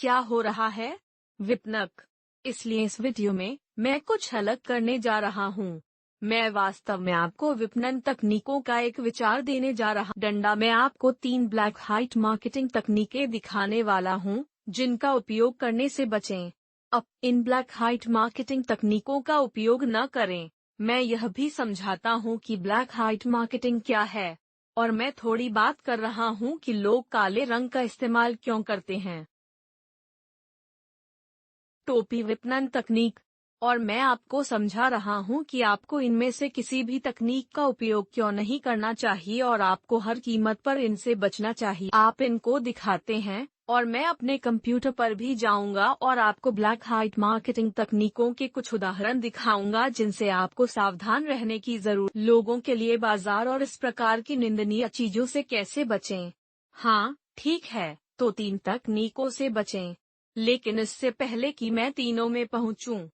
क्या हो रहा है विपणक। इसलिए इस वीडियो में मैं कुछ अलग करने जा रहा हूँ। मैं वास्तव में आपको विपणन तकनीकों का एक विचार देने जा रहा डंडा। मैं आपको 3 ब्लैक हाइट मार्केटिंग तकनीकें दिखाने वाला हूँ जिनका उपयोग करने से बचें। अब इन ब्लैक हाइट मार्केटिंग तकनीकों का उपयोग न करें। मैं यह भी समझाता हूँ कि ब्लैक हाइट मार्केटिंग क्या है, और मैं थोड़ी बात कर रहा हूँ कि लोग काले रंग का इस्तेमाल क्यों करते हैं। टोपी विपणन तकनीक। और मैं आपको समझा रहा हूँ कि आपको इनमें से किसी भी तकनीक का उपयोग क्यों नहीं करना चाहिए और आपको हर कीमत पर इनसे बचना चाहिए। आप इनको दिखाते हैं और मैं अपने कंप्यूटर पर भी जाऊंगा और आपको ब्लैक हाइट मार्केटिंग तकनीकों के कुछ उदाहरण दिखाऊंगा जिनसे आपको सावधान रहने की जरूरत। लोगों के लिए बाजार और इस प्रकार की निंदनीय चीजों से कैसे बचें। हाँ, ठीक है, तो 3 तकनीकों से बचें। लेकिन इससे पहले कि मैं तीनों में पहुंचूं,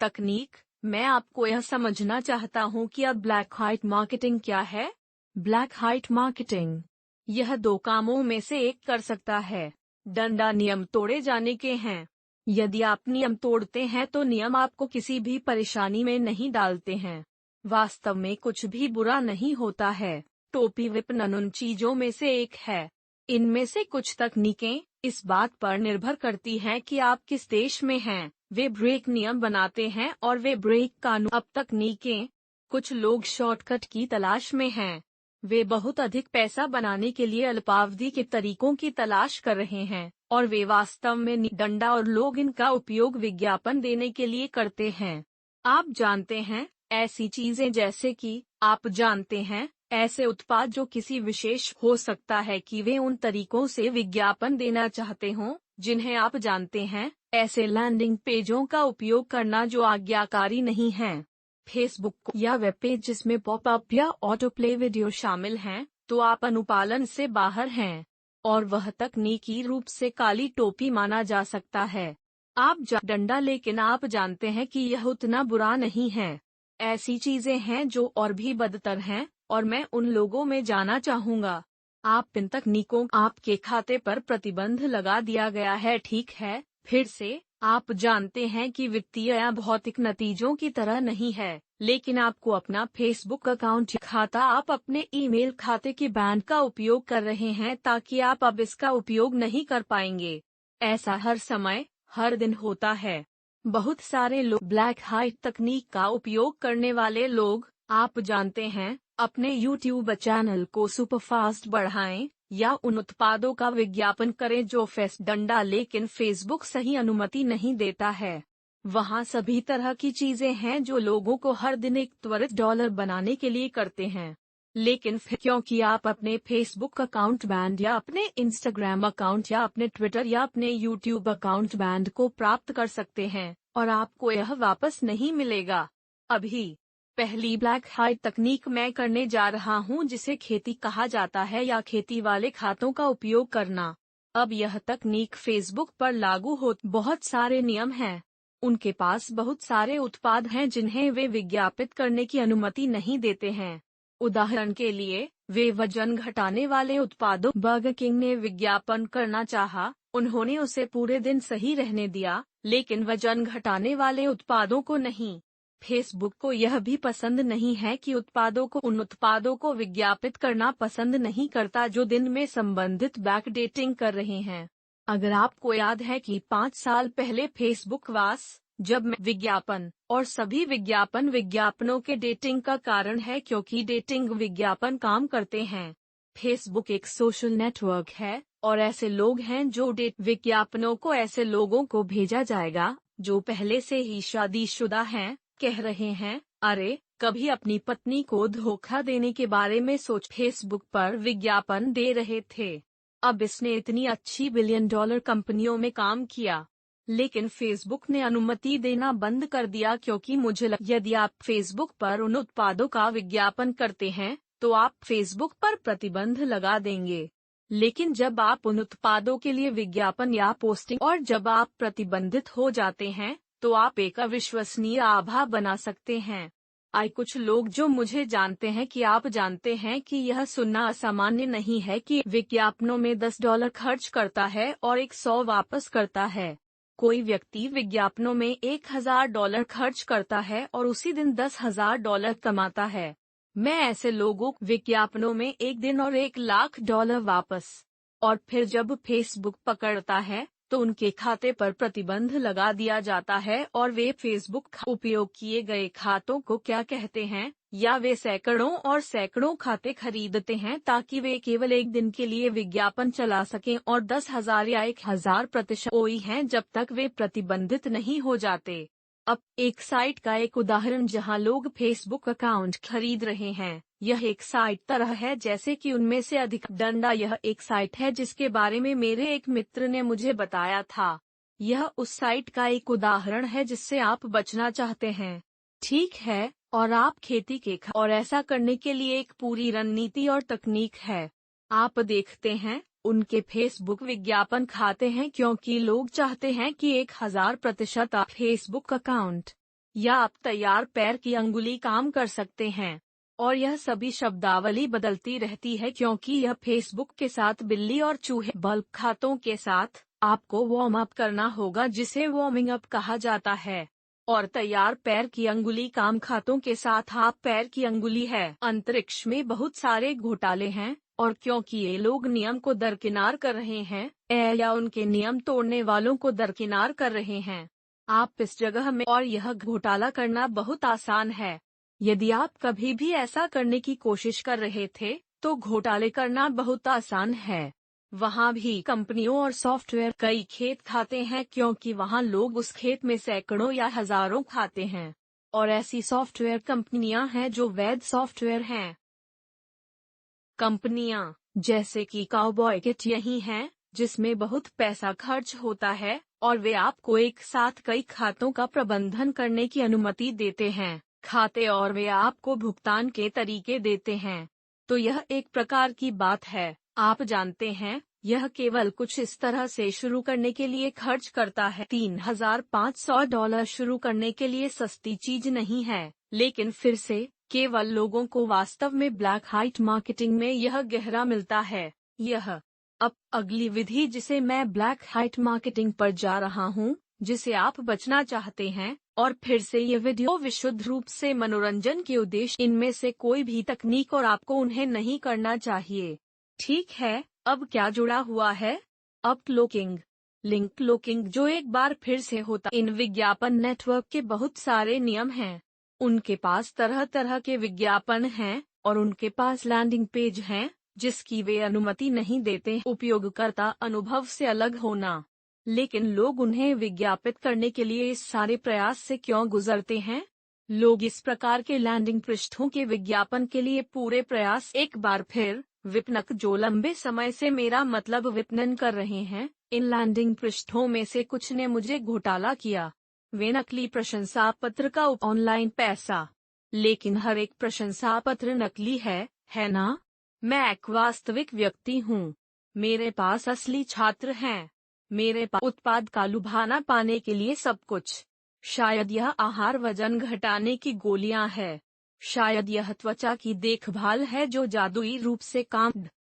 तकनीक, मैं आपको यह समझना चाहता हूं कि अब ब्लैक हाइट मार्केटिंग क्या है। ब्लैक हाइट मार्केटिंग यह 2 कामों में से एक कर सकता है। डंडा नियम तोड़े जाने के हैं। यदि आप नियम तोड़ते हैं तो नियम आपको किसी भी परेशानी में नहीं डालते हैं। वास्तव में कुछ भी बुरा नहीं होता है। टोपी विपणन उन चीजों में से एक है। इनमें से कुछ तकनीकें इस बात पर निर्भर करती हैं कि आप किस देश में हैं। वे ब्रेक नियम बनाते हैं और वे ब्रेक कानून। अब तकनीकें, कुछ लोग शॉर्टकट की तलाश में हैं। वे बहुत अधिक पैसा बनाने के लिए अल्पावधि के तरीकों की तलाश कर रहे हैं और वे वास्तव में डंडा और लोग इनका उपयोग विज्ञापन देने के लिए करते हैं। आप जानते हैं, ऐसी चीजें जैसे कि आप जानते हैं, ऐसे उत्पाद जो किसी विशेष हो सकता है कि वे उन तरीकों से विज्ञापन देना चाहते हों जिन्हें आप जानते हैं। ऐसे लैंडिंग पेजों का उपयोग करना जो आज्ञाकारी नहीं हैं। फेसबुक या वेब पेज जिसमें पॉपअप या ऑटो प्ले वीडियो शामिल हैं, तो आप अनुपालन से बाहर हैं और वह तकनीकी रूप से काली टोपी माना जा सकता है। आप डंडा, लेकिन आप जानते हैं कि यह उतना बुरा नहीं है। ऐसी चीजें हैं जो और भी बदतर हैं और मैं उन लोगों में जाना चाहूंगा। आप इन तकनीकों आपके खाते पर प्रतिबंध लगा दिया गया है, ठीक है। फिर से, आप जानते हैं कि वित्तीय या भौतिक नतीजों की तरह नहीं है, लेकिन आपको अपना फेसबुक अकाउंट या खाता, आप अपने ईमेल खाते की बैंड का उपयोग कर रहे हैं ताकि आप अब इसका उपयोग नहीं कर पाएंगे। ऐसा हर समय, हर दिन होता है। बहुत सारे लोग ब्लैक हाइट तकनीक का उपयोग करने वाले लोग, आप जानते हैं, अपने YouTube चैनल को सुपरफास्ट बढ़ाएं या उन उत्पादों का विज्ञापन करें जो डंडा, लेकिन फेसबुक सही अनुमति नहीं देता है। वहाँ सभी तरह की चीजें हैं जो लोगों को हर दिन एक त्वरित डॉलर बनाने के लिए करते हैं। लेकिन फिर क्योंकि आप अपने फेसबुक अकाउंट बैंड या अपने इंस्टाग्राम अकाउंट या अपने ट्विटर या अपने YouTube अकाउंट बैंड को प्राप्त कर सकते हैं और आपको यह वापस नहीं मिलेगा। अभी पहली ब्लैक हाइट तकनीक मैं करने जा रहा हूं जिसे खेती कहा जाता है या खेती वाले खातों का उपयोग करना। अब यह तकनीक फेसबुक पर लागू हो। बहुत सारे नियम हैं। उनके पास बहुत सारे उत्पाद हैं जिन्हें वे विज्ञापित करने की अनुमति नहीं देते हैं। उदाहरण के लिए, वे वजन घटाने वाले उत्पादों। बर्गर किंग ने विज्ञापन करना चाहा, उन्होंने उसे पूरे दिन सही रहने दिया, लेकिन वजन घटाने वाले उत्पादों को नहीं। फेसबुक को यह भी पसंद नहीं है कि उन उत्पादों को विज्ञापित करना पसंद नहीं करता जो दिन में संबंधित बैकडेटिंग कर रहे हैं। अगर आपको याद है कि 5 साल पहले फेसबुक जब मैं विज्ञापन और सभी विज्ञापन विज्ञापनों के डेटिंग का कारण है क्योंकि डेटिंग विज्ञापन काम करते हैं। फेसबुक एक सोशल नेटवर्क है और ऐसे लोग हैं जो डेट विज्ञापनों को ऐसे लोगों को भेजा जाएगा जो पहले से ही शादीशुदा हैं, कह रहे हैं, अरे, कभी अपनी पत्नी को धोखा देने के बारे में सोच। फेसबुक पर विज्ञापन दे रहे थे। अब इसने इतनी अच्छी $1 बिलियन कंपनियों में काम किया, लेकिन फेसबुक ने अनुमति देना बंद कर दिया क्योंकि यदि आप फेसबुक पर उन उत्पादों का विज्ञापन करते हैं तो आप फेसबुक पर प्रतिबंध लगा देंगे। लेकिन जब आप उन उत्पादों के लिए विज्ञापन या पोस्टिंग और जब आप प्रतिबंधित हो जाते हैं तो आप एक अविश्वसनीय आभा बना सकते हैं। कुछ लोग जो मुझे जानते हैं कि आप जानते हैं कि यह सुनना असामान्य नहीं है कि विज्ञापनों में $10 खर्च करता है और 100 वापस करता है। कोई व्यक्ति विज्ञापनों में $1000 खर्च करता है और उसी दिन $10,000 कमाता है। मैं ऐसे लोगों विज्ञापनों में एक दिन और $1,00,000 वापस। और फिर जब फेसबुक पकड़ता है तो उनके खाते पर प्रतिबंध लगा दिया जाता है और वे फेसबुक उपयोग किए गए खातों को क्या कहते हैं, या वे सैकड़ों और सैकड़ों खाते खरीदते हैं ताकि वे केवल एक दिन के लिए विज्ञापन चला सकें और 10,000 या 1,000% ओई हैं जब तक वे प्रतिबंधित नहीं हो जाते। अब एक साइट का एक उदाहरण जहां लोग फेसबुक अकाउंट खरीद रहे हैं। यह एक साइट तरह है जैसे कि उनमें से अधिक डंडा। यह एक साइट है जिसके बारे में मेरे एक मित्र ने मुझे बताया था। यह उस साइट का एक उदाहरण है जिससे आप बचना चाहते हैं। ठीक है, और आप खेती के और ऐसा करने के लिए एक पूरी रणनीति और तकनीक है। आप देखते हैं, उनके फेसबुक विज्ञापन खाते हैं क्योंकि लोग चाहते हैं कि 1000% आप फेसबुक अकाउंट या आप तैयार पैर की अंगुली काम कर सकते हैं। और यह सभी शब्दावली बदलती रहती है क्योंकि यह फेसबुक के साथ बिल्ली और चूहे बल्ब खातों के साथ आपको वार्म अप करना होगा जिसे वार्मिंग अप कहा जाता है। और तैयार पैर की अंगुली काम खातों के साथ आप पैर की अंगुली है। अंतरिक्ष में बहुत सारे घोटाले हैं और क्योंकि ये लोग नियम को दरकिनार कर रहे हैं या उनके नियम तोड़ने वालों को दरकिनार कर रहे हैं। आप इस जगह में और यह घोटाला करना बहुत आसान है। यदि आप कभी भी ऐसा करने की कोशिश कर रहे थे तो घोटाले करना बहुत आसान है। वहाँ भी कंपनियों और सॉफ्टवेयर कई खेत खाते हैं क्योंकि वहाँ लोग उस खेत में सैकड़ों या हजारों खाते हैं। और ऐसी सॉफ्टवेयर कंपनियां हैं जो वैध सॉफ्टवेयर हैं। कंपनियां जैसे कि काउबॉय किट यही हैं जिसमें बहुत पैसा खर्च होता है और वे आपको एक साथ कई खातों का प्रबंधन करने की अनुमति देते हैं खाते और वे आपको भुगतान के तरीके देते हैं। तो यह एक प्रकार की बात है। आप जानते हैं, यह केवल कुछ इस तरह से शुरू करने के लिए खर्च करता है। $3,500 शुरू करने के लिए सस्ती चीज नहीं है, लेकिन फिर से केवल लोगों को वास्तव में ब्लैक हाइट मार्केटिंग में यह गहरा मिलता है। यह अब अगली विधि जिसे मैं ब्लैक हाइट मार्केटिंग पर जा रहा हूँ, जिसे आप बचना चाहते हैं, और फिर से ये वीडियो विशुद्ध रूप से मनोरंजन के उद्देश्य इनमें से कोई भी तकनीक और आपको उन्हें नहीं करना चाहिए। ठीक है, अब क्या जुड़ा हुआ है? अब क्लोकिंग, लिंक क्लोकिंग जो एक बार फिर से होता। इन विज्ञापन नेटवर्क के बहुत सारे नियम हैं। उनके पास तरह तरह के विज्ञापन हैं और उनके पास लैंडिंग पेज हैं जिसकी वे अनुमति नहीं देते उपयोगकर्ता अनुभव से अलग होना। लेकिन लोग उन्हें विज्ञापित करने के लिए इस सारे प्रयास से क्यों गुजरते हैं? लोग इस प्रकार के लैंडिंग पृष्ठों के विज्ञापन के लिए पूरे प्रयास एक बार फिर विपणक जो लंबे समय से मेरा मतलब विपणन कर रहे हैं, इन लैंडिंग पृष्ठों में से कुछ ने मुझे घोटाला किया। वे नकली प्रशंसा पत्र का ऑनलाइन पैसा। लेकिन हर एक प्रशंसा पत्र नकली है ना? मैं एक वास्तविक व्यक्ति हूँ। मेरे पास असली छात्र हैं। मेरे पास उत्पाद का लुभाना पाने के लिए सब कुछ। शायद यह आहार वजन घटाने की गोलियां है। शायद यह त्वचा की देखभाल है जो जादुई रूप से काम।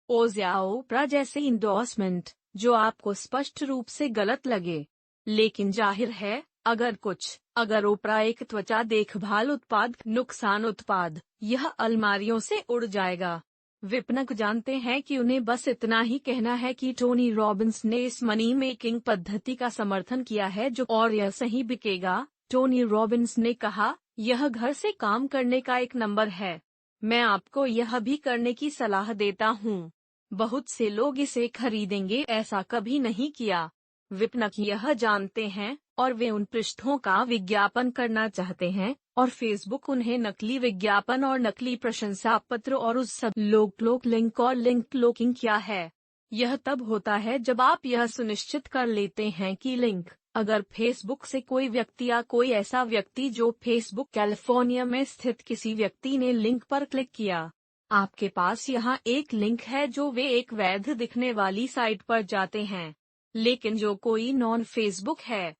ओज या ओपरा जैसे इंडोर्समेंट जो आपको स्पष्ट रूप से गलत लगे। लेकिन जाहिर है, अगर ओपरा एक त्वचा देखभाल उत्पाद नुकसान उत्पाद, यह अलमारियों से उड़ जाएगा। विपणक जानते हैं कि उन्हें बस इतना ही कहना है कि टोनी रॉबिन्स ने इस मनी मेकिंग पद्धति का समर्थन किया है जो और यह सही बिकेगा। टोनी रॉबिन्स ने कहा, यह घर से काम करने का एक नंबर है। मैं आपको यह भी करने की सलाह देता हूँ। बहुत से लोग इसे खरीदेंगे, ऐसा कभी नहीं किया। विपणक यह जानते हैं और वे उन पृष्ठों का विज्ञापन करना चाहते हैं और फेसबुक उन्हें नकली विज्ञापन और नकली प्रशंसा पत्र और उस सब लोग लिंक और लिंक क्लोकिंग क्या है? यह तब होता है जब आप यह सुनिश्चित कर लेते हैं कि लिंक, अगर फेसबुक से कोई व्यक्ति या कोई ऐसा व्यक्ति जो फेसबुक कैलिफोर्निया में स्थित किसी व्यक्ति ने लिंक पर क्लिक किया, आपके पास यहाँ एक लिंक है जो वे एक वैध दिखने वाली साइट पर जाते हैं। लेकिन जो कोई नॉन फेसबुक है,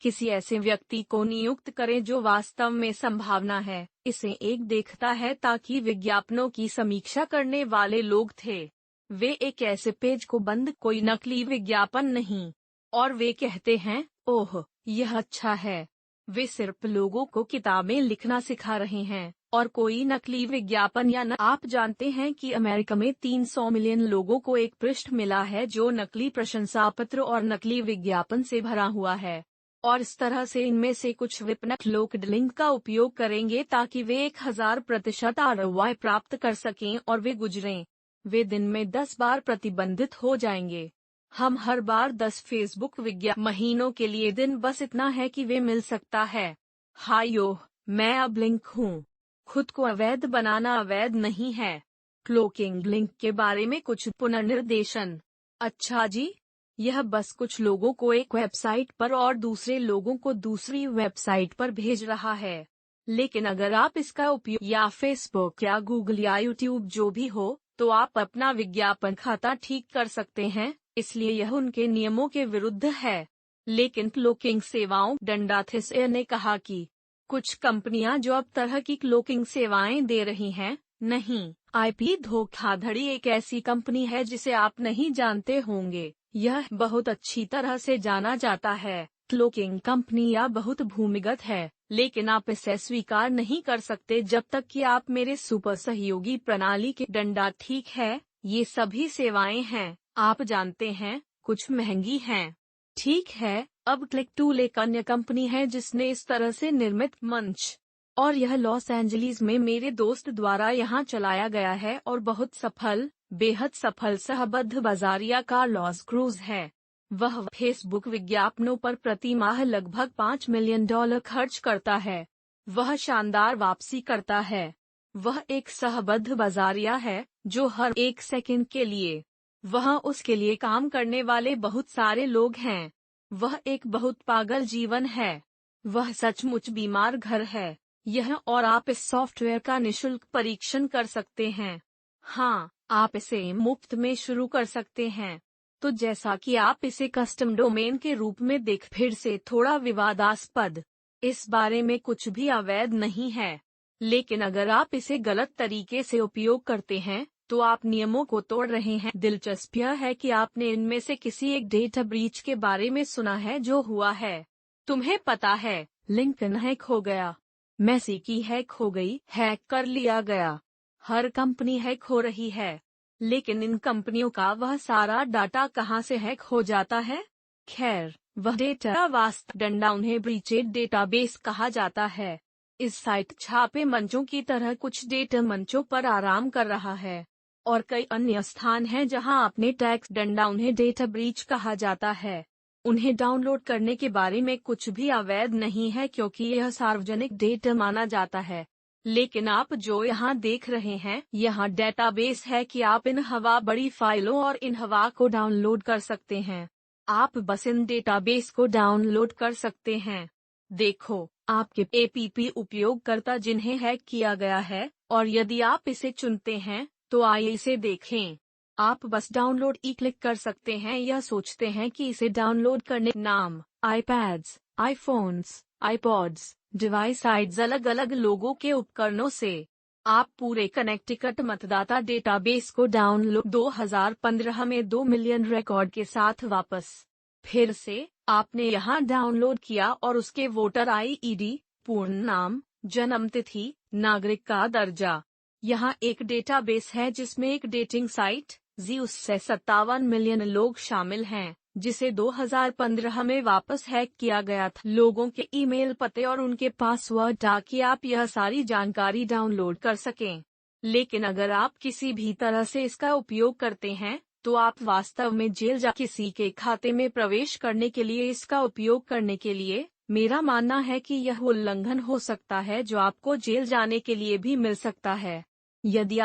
किसी ऐसे व्यक्ति को नियुक्त करें जो वास्तव में संभावना है। इसे एक देखता है ताकि विज्ञापनों की समीक्षा करने वाले लोग थे। वे एक ऐसे पेज को बंद, कोई नकली विज्ञापन नहीं। और वे कहते हैं, ओह यह अच्छा है। वे सिर्फ लोगों को किताबें लिखना सिखा रहे हैं और कोई नकली विज्ञापन या न। आप जानते हैं कि अमेरिका में 300 मिलियन लोगों को एक पृष्ठ मिला है जो नकली प्रशंसा पत्र और नकली विज्ञापन से भरा हुआ है। और इस तरह से इनमें से कुछ विपणक लोग लिंक का उपयोग करेंगे ताकि वे 1000% ROI प्राप्त कर सकें और वे गुजरें। वे दिन में 10 बार प्रतिबंधित हो जाएंगे। हम हर बार 10 फेसबुक विज्ञापन महीनों के लिए दिन, बस इतना है कि वे मिल सकता है। हायो, मैं अब लिंक हूँ। खुद को अवैध बनाना अवैध नहीं है। क्लोकिंग लिंक के बारे में कुछ पुनर्निर्देशन। अच्छा जी, यह बस कुछ लोगों को एक वेबसाइट पर और दूसरे लोगों को दूसरी वेबसाइट पर भेज रहा है। लेकिन अगर आप इसका उपयोग या फेसबुक या गूगल या यूट्यूब जो भी हो, तो आप अपना विज्ञापन खाता ठीक कर सकते हैं, इसलिए यह उनके नियमों के विरुद्ध है। लेकिन क्लोकिंग सेवाओं, डंडाथिस ने कहा कि कुछ कंपनियां जो अब तरह की क्लोकिंग सेवाएं दे रही हैं, नहीं। आईपी धोखाधड़ी एक ऐसी कंपनी है जिसे आप नहीं जानते होंगे। यह बहुत अच्छी तरह से जाना जाता है। क्लोकिंग कंपनियां बहुत भूमिगत है, लेकिन आप इसे स्वीकार नहीं कर सकते जब तक कि आप मेरे सुपर सहयोगी प्रणाली के डंडा। ठीक है, ये सभी सेवाएं हैं, आप जानते हैं, कुछ महंगी हैं। ठीक है, अब क्लिक टूल एक अन्य कंपनी है जिसने इस तरह से निर्मित मंच, और यह लॉस एंजलिस में मेरे दोस्त द्वारा यहाँ चलाया गया है और बहुत सफल, बेहद सफल सहबद्ध बाजारिया कार्लोस क्रूज है। वह फेसबुक विज्ञापनों पर प्रति माह लगभग $5 मिलियन खर्च करता है। वह शानदार वापसी करता है। वह एक सहबद्ध बाजारिया है जो हर 1 सेकंड के लिए, वह उसके लिए काम करने वाले बहुत सारे लोग हैं। वह एक बहुत पागल जीवन है। वह सचमुच बीमार घर है। यह और आप इस सॉफ्टवेयर का निशुल्क परीक्षण कर सकते हैं। हाँ, आप इसे मुफ्त में शुरू कर सकते हैं। तो जैसा कि आप इसे कस्टम डोमेन के रूप में देख, फिर से थोड़ा विवादास्पद, इस बारे में कुछ भी अवैध नहीं है। लेकिन अगर आप इसे गलत तरीके से उपयोग करते हैं, तो आप नियमों को तोड़ रहे हैं। दिलचस्प यह है कि आपने इनमें से किसी एक डेटा ब्रीच के बारे में सुना है जो हुआ है। तुम्हें पता है, लिंकन हैक हो गया, मेसी की हैक हो गई, हैक कर लिया गया। हर कंपनी हैक हो रही है, लेकिन इन कंपनियों का वह सारा डाटा कहां से हैक हो जाता है? खैर, वह डेटा वास्तव डंडा, उन्हें ब्रीचेड डेटाबेस कहा जाता है। इस साइट छापे मंचों की तरह कुछ डेटा मंचों पर आराम कर रहा है, और कई अन्य स्थान हैं जहां आपने टैक्स डंडा, उन्हें डेटा ब्रीच कहा जाता है। उन्हें डाउनलोड करने के बारे में कुछ भी अवैध नहीं है क्योंकि यह सार्वजनिक डेटा माना जाता है। लेकिन आप जो यहाँ देख रहे हैं, यहाँ डेटाबेस है कि आप इन हवा बड़ी फाइलों और इन हवा को डाउनलोड कर सकते हैं। आप बस इन डेटाबेस को डाउनलोड कर सकते हैं। देखो, आपके एपीपी उपयोगकर्ता जिन्हें हैक किया गया है, और यदि आप इसे चुनते हैं, तो आइए इसे देखें। आप बस डाउनलोड ई क्लिक कर सकते हैं या सोचते हैं कि इसे डाउनलोड करने नाम, iPads, iPhones, iPods, device aides, अलग अलग लोगों के उपकरणों से। आप पूरे कनेक्टिकट मतदाता डेटाबेस को डाउनलोड 2015 में 2 मिलियन रिकॉर्ड के साथ वापस। फिर से, आपने यहाँ डाउनलोड किया और उसके वोटर आईडी, पूर्ण नाम, जन्मतिथि, नागरिक का दर्जा। यहाँ एक डेटाबेस है जिसमें एक डेटिंग साइट ज़्यूस से 57 मिलियन लोग शामिल हैं, जिसे 2015 में वापस हैक किया गया था। लोगों के ईमेल पते और उनके पासवर्ड ताकि आप यह सारी जानकारी डाउनलोड कर सकें। लेकिन अगर आप किसी भी तरह से इसका उपयोग करते हैं, तो आप वास्तव में जेल जा। किसी के खाते में प्रवेश करने के लिए इसका उपयोग करने के लिए, मेरा मानना है कि यह उल्लंघन हो सकता है जो आपको जेल जाने के लिए भी मिल सकता है। यदि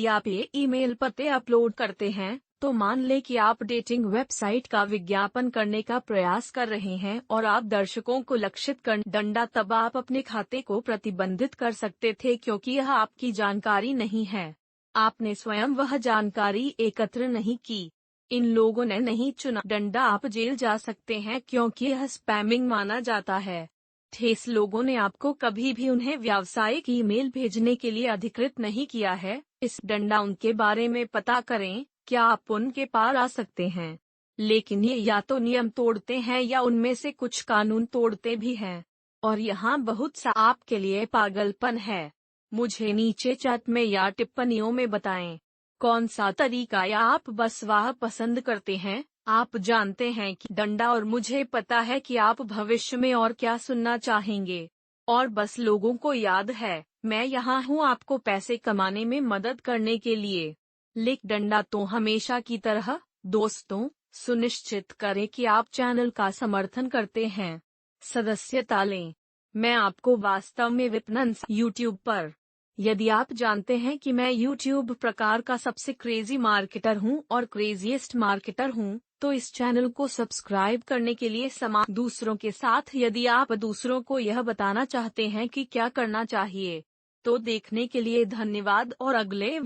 आप ये ईमेल पते अपलोड करते हैं, तो मान लें कि आप डेटिंग वेबसाइट का विज्ञापन करने का प्रयास कर रहे हैं और आप दर्शकों को लक्षित कर डंडा, तब आप अपने खाते को प्रतिबंधित कर सकते थे क्योंकि यह आपकी जानकारी नहीं है। आपने स्वयं वह जानकारी एकत्र नहीं की। इन लोगों ने नहीं चुना डंडा, आप जेल जा सकते हैं क्योंकि यह स्पैमिंग माना जाता है। ठेस लोगों ने आपको कभी भी उन्हें व्यावसायिक ईमेल भेजने के लिए अधिकृत नहीं किया है। इस डंडा उनके बारे में पता करें, क्या आप उनके पार आ सकते हैं। लेकिन ये या तो नियम तोड़ते हैं या उनमें से कुछ कानून तोड़ते भी हैं। और यहाँ बहुत सा आपके लिए पागलपन है। मुझे नीचे चैट में या टिप्पणियों में बताएं, कौन सा तरीका या आप बस वह पसंद करते हैं। आप जानते हैं कि डंडा, और मुझे पता है कि आप भविष्य में और क्या सुनना चाहेंगे। और बस लोगों को याद है, मैं यहाँ हूँ आपको पैसे कमाने में मदद करने के लिए। लिक डंडा तो हमेशा की तरह, दोस्तों, सुनिश्चित करें कि आप चैनल का समर्थन करते हैं। सदस्यता लें। मैं आपको वास्तव में विपणन YouTube पर। यदि आप जानते हैं कि मैं YouTube प्रकार का सबसे क्रेजी मार्केटर हूं और क्रेजीएस्ट मार्केटर हूं, तो इस चैनल को सब्सक्राइब करने के लिए समान दूसरों के साथ। यदि आप दूसरों को यह बताना चाहते हैं कि क्या करना चाहिए, तो देखने के लिए धन्यवाद और अगले